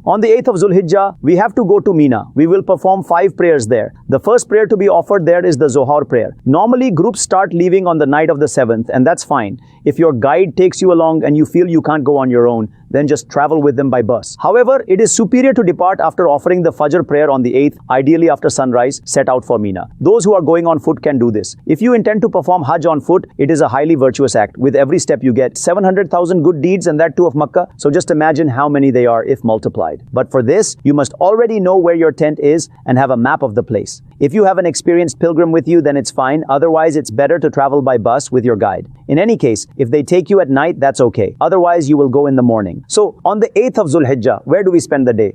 On the 8th of Zulhijjah, we have to go to Mina. We will perform 5 prayers there. The first prayer to be offered there is the Zohar prayer. Normally, groups start leaving on the night of the 7th, and that's fine. If your guide takes you along and you feel you can't go on your own, then just travel with them by bus. However, it is superior to depart after offering the Fajr prayer on the 8th, ideally after sunrise, set out for Mina. Those who are going on foot can do this. If you intend to perform Hajj on foot, it is a highly virtuous act. With every step you get 700,000 good deeds, and that too of Makkah. So just imagine how many they are if multiplied. But for this, you must already know where your tent is and have a map of the place. If you have an experienced pilgrim with you, then it's fine. Otherwise, it's better to travel by bus with your guide. In any case, if they take you at night, that's okay. Otherwise, you will go in the morning. So, on the 8th of Zulhijjah, where do we spend the day?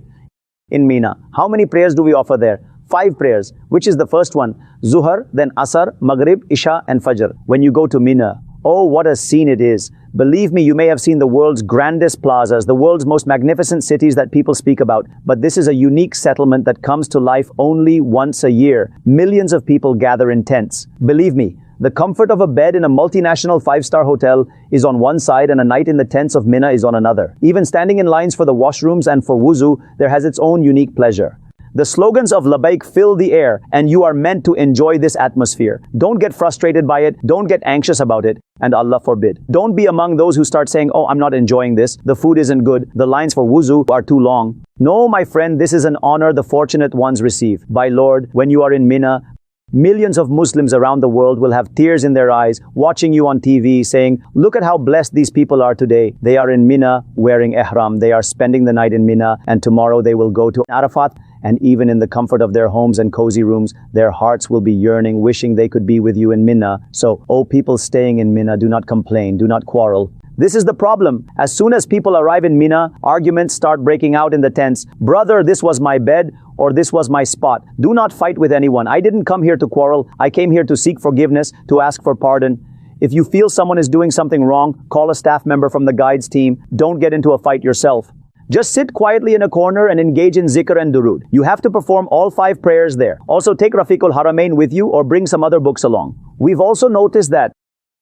In Mina. How many prayers do we offer there? 5 prayers. Which is the first one? Zuhr, then Asr, Maghrib, Isha, and Fajr. When you go to Mina, oh, what a scene it is. Believe me, you may have seen the world's grandest plazas, the world's most magnificent cities that people speak about. But this is a unique settlement that comes to life only once a year. Millions of people gather in tents. Believe me, the comfort of a bed in a multinational 5-star hotel is on one side and a night in the tents of Mina is on another. Even standing in lines for the washrooms and for wuzu, there has its own unique pleasure. The slogans of Labbaik fill the air, and you are meant to enjoy this atmosphere. Don't get frustrated by it. Don't get anxious about it. And Allah forbid. Don't be among those who start saying, oh, I'm not enjoying this. The food isn't good. The lines for wuzu are too long. No, my friend, this is an honor the fortunate ones receive. By Lord, when you are in Mina, millions of Muslims around the world will have tears in their eyes, watching you on TV, saying, look at how blessed these people are today. They are in Mina wearing ihram. They are spending the night in Mina, and tomorrow they will go to Arafat. And even in the comfort of their homes and cozy rooms, their hearts will be yearning, wishing they could be with you in Mina. So, oh people staying in Mina, do not complain, do not quarrel. This is the problem. As soon as people arrive in Mina, arguments start breaking out in the tents. Brother, this was my bed, or this was my spot. Do not fight with anyone. I didn't come here to quarrel. I came here to seek forgiveness, to ask for pardon. If you feel someone is doing something wrong, call a staff member from the guides team. Don't get into a fight yourself. Just sit quietly in a corner and engage in zikr and durood. You have to perform all 5 prayers there. Also take Rafiqul Haramain with you or bring some other books along. We've also noticed that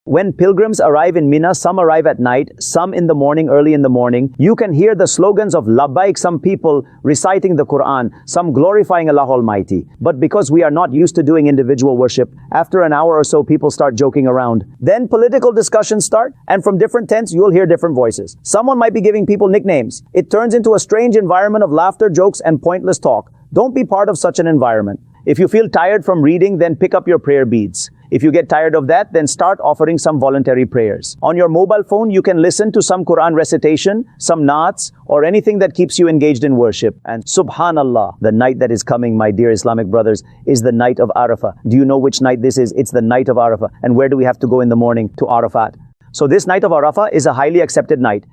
when pilgrims arrive in Mina, some arrive at night, some in the morning, early in the morning. You can hear the slogans of Labbaik, some people reciting the Quran, some glorifying Allah Almighty. But because we are not used to doing individual worship, after an hour or so, people start joking around. Then political discussions start, and from different tents, you'll hear different voices. Someone might be giving people nicknames. It turns into a strange environment of laughter, jokes, and pointless talk. Don't be part of such an environment. If you feel tired from reading, then pick up your prayer beads. If you get tired of that, then start offering some voluntary prayers. On your mobile phone, you can listen to some Quran recitation, some naats, or anything that keeps you engaged in worship. And subhanallah, the night that is coming, my dear Islamic brothers, is the night of Arafah. Do you know which night this is? It's the night of Arafah. And where do we have to go in the morning? To Arafat. So this night of Arafah is a highly accepted night.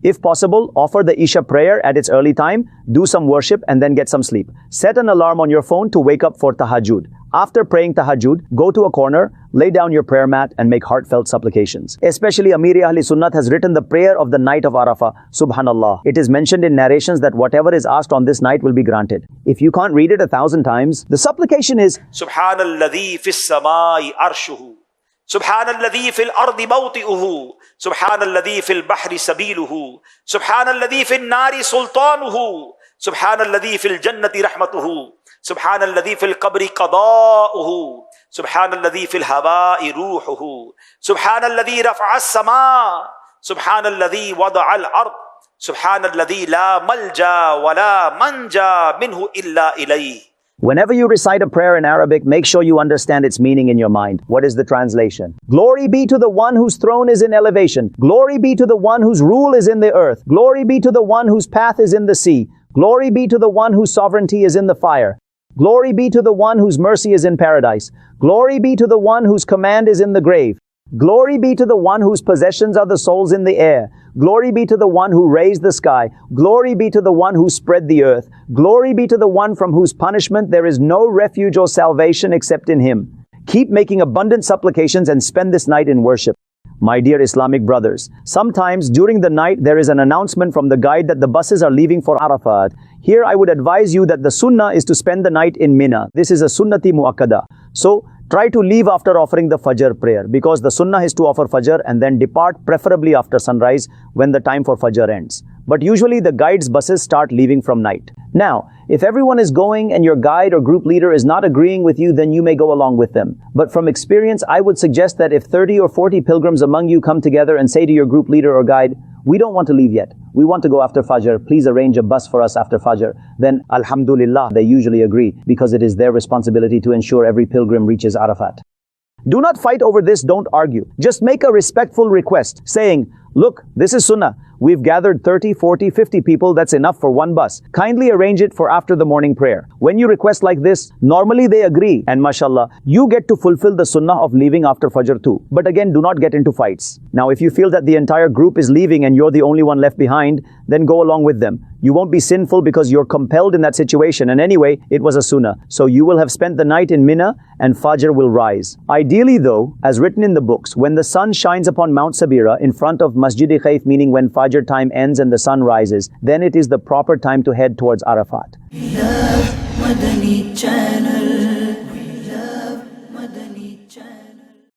If possible, offer the Isha prayer at its early time, do some worship, and then get some sleep. Set an alarm on your phone to wake up for tahajjud. After praying tahajjud, go to a corner, lay down your prayer mat, and make heartfelt supplications. Especially Amir Ahli Sunnat has written the prayer of the night of Arafah. Subhanallah. It is mentioned in narrations that whatever is asked on this night will be granted. If you can't read it 1,000 times, the supplication is Subhanalladhi fis samai arshuhu. Subhanalladhi fil ardi mawti'uhu. Subhanalladhi fil bahri sabiluhu. Subhanalladhi fil nari sultanuhu. Subhanalladhi fil jannati rahmatuhu. Subhanalladhi fil qabri qada'uhu. Subhanalladhi fil hawa'i ruhuhu. Subhanalladhi raf'a as-sama. Subhanalladhi wada'a al-ard. Subhanalladhi la malja wa la manja minhu illa ilayh. Whenever you recite a prayer in Arabic, make sure you understand its meaning in your mind. What is the translation? Glory be to the one whose throne is in elevation. Glory be to the one whose rule is in the earth. Glory be to the one whose path is in the sea. Glory be to the one whose sovereignty is in the fire. Glory be to the one whose mercy is in paradise. Glory be to the one whose command is in the grave. Glory be to the one whose possessions are the souls in the air. Glory be to the one who raised the sky. Glory be to the one who spread the earth. Glory be to the one from whose punishment there is no refuge or salvation except in him. Keep making abundant supplications and spend this night in worship. My dear Islamic brothers, sometimes during the night there is an announcement from the guide that the buses are leaving for Arafat. Here I would advise you that the sunnah is to spend the night in Mina. This is a sunnati muakkada. So, try to leave after offering the Fajr prayer, because the sunnah is to offer Fajr and then depart preferably after sunrise when the time for Fajr ends. but usually the guides' buses start leaving from night. Now, if everyone is going and your guide or group leader is not agreeing with you, then you may go along with them. But from experience, I would suggest that if 30 or 40 pilgrims among you come together and say to your group leader or guide, "We don't want to leave yet. We want to go after Fajr. Please arrange a bus for us after Fajr," then Alhamdulillah, they usually agree because it is their responsibility to ensure every pilgrim reaches Arafat. Do not fight over this, don't argue. Just make a respectful request, saying, "Look, this is Sunnah. We've gathered 30, 40, 50 people, that's enough for one bus. Kindly arrange it for after the morning prayer." When you request like this, normally they agree, and mashallah, you get to fulfill the sunnah of leaving after Fajr too. But again, do not get into fights. Now, if you feel that the entire group is leaving and you're the only one left behind, then go along with them. You won't be sinful because you're compelled in that situation, and anyway, it was a sunnah. So you will have spent the night in Mina, and Fajr will rise. Ideally though, as written in the books, when the sun shines upon Mount Sabira in front of Masjid-e-Khayf, meaning when Fajr time ends and the sun rises, then it is the proper time to head towards Arafat. We love Madani Channel. We love Madani Channel.